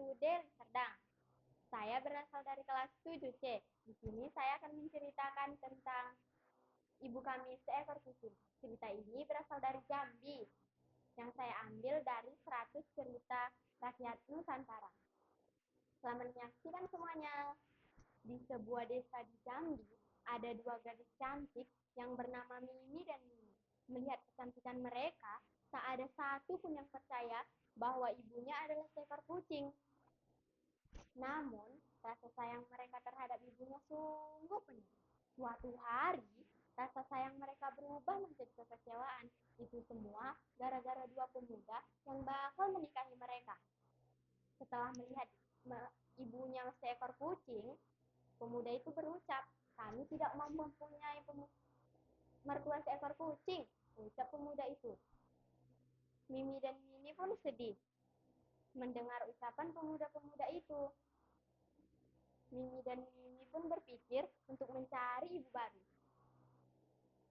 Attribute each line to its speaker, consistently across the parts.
Speaker 1: aku Deli Serdang. Saya berasal dari kelas 7C. Di sini saya akan menceritakan tentang ibu kami seekor kucing. Cerita ini berasal dari Jambi, yang saya ambil dari 100 cerita rakyat Nusantara. Selamat menyaksikan semuanya. Di sebuah desa di Jambi, ada dua gadis cantik yang bernama Mimi dan Mimi. Melihat kecantikan mereka, tak ada satu pun yang percaya bahwa ibunya adalah seekor kucing. Namun, rasa sayang mereka terhadap ibunya sungguh penuh. Suatu hari, rasa sayang mereka berubah menjadi kekecewaan. Itu semua gara-gara dua pemuda yang bakal menikahi mereka. Setelah melihat ibunya seekor kucing, pemuda itu berucap, kami tidak mau mempunyai mertua seekor kucing, ucap pemuda itu. Mimi dan Mimi pun sedih mendengar ucapan pemuda-pemuda itu. Mimi dan Mimi pun berpikir untuk mencari ibu baru.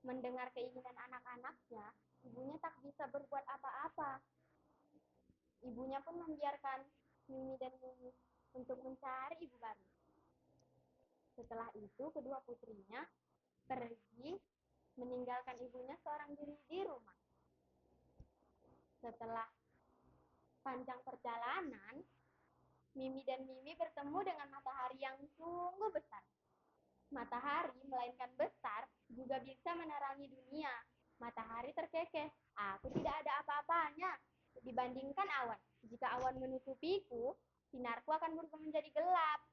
Speaker 1: Mendengar keinginan anak-anaknya, ibunya tak bisa berbuat apa-apa. Ibunya pun membiarkan Mimi dan Mimi untuk mencari ibu baru. Setelah itu, kedua putrinya pergi meninggalkan ibunya seorang diri di rumah. Setelah panjang perjalanan, Mimi dan Mimi bertemu dengan matahari yang sungguh besar. Matahari, melainkan besar, juga bisa menerangi dunia. Matahari terkekeh, aku tidak ada apa-apanya dibandingkan awan. Jika awan menutupiku, sinarku akan berubah menjadi gelap.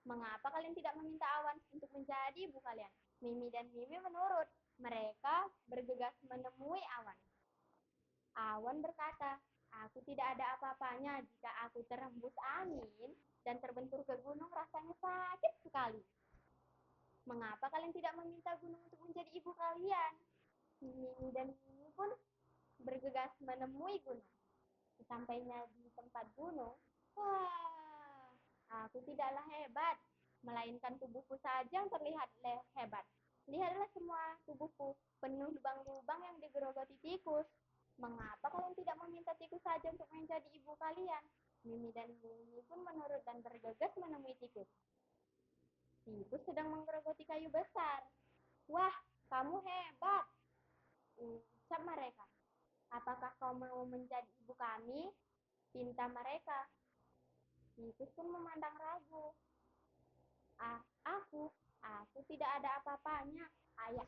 Speaker 1: Mengapa kalian tidak meminta awan untuk menjadi ibu kalian? Mimi dan Mimi menurut. Mereka bergegas menemui awan. Awan berkata, aku tidak ada apa-apanya jika aku terhembus angin dan terbentur ke gunung, rasanya sakit sekali. Mengapa kalian tidak meminta gunung untuk menjadi ibu kalian? Mimi dan Mimi pun bergegas menemui gunung. Sesampainya di tempat gunung, wah, aku tidaklah hebat, melainkan tubuhku saja yang terlihat hebat. Lihatlah semua tubuhku, penuh lubang-lubang yang digerogoti tikus. Mengapa kalian tidak meminta tikus saja untuk menjadi ibu kalian? Mimi dan Mimi pun menurut dan bergegas menemui tikus. Tikus sedang menggerogoti kayu besar. Wah, kamu hebat, ucap mereka. Apakah kau mau menjadi ibu kami? Pinta mereka. Tikus pun memandang ragu. Aku tidak ada apa-apanya.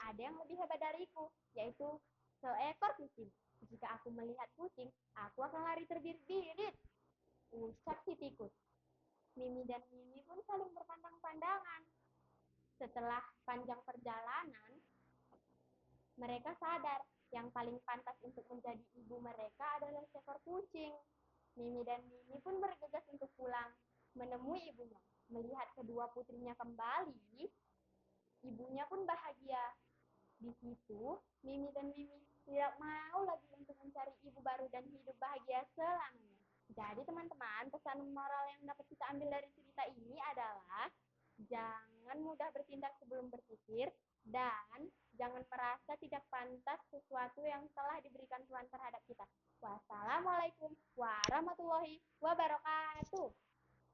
Speaker 1: Ada yang lebih hebat dariku, yaitu seekor kucing. Jika aku melihat kucing, aku akan lari terbirit-birit, ucap si tikus. Mimi dan Mimi pun saling berpandang-pandangan. Setelah panjang perjalanan, mereka sadar yang paling pantas untuk menjadi ibu mereka adalah seekor kucing. Mimi dan Mimi pun bergegas untuk pulang menemui ibunya. Melihat kedua putrinya kembali, ibunya pun bahagia. Di situ, Mimi dan Mimi tidak mau lagi untuk mencari ibu baru dan hidup bahagia selamanya. Jadi teman-teman, pesan moral yang dapat kita ambil dari cerita ini adalah jangan mudah bertindak sebelum berpikir dan jangan merasa tidak pantas sesuatu yang telah diberikan Tuhan terhadap kita. Wassalamualaikum warahmatullahi wabarakatuh.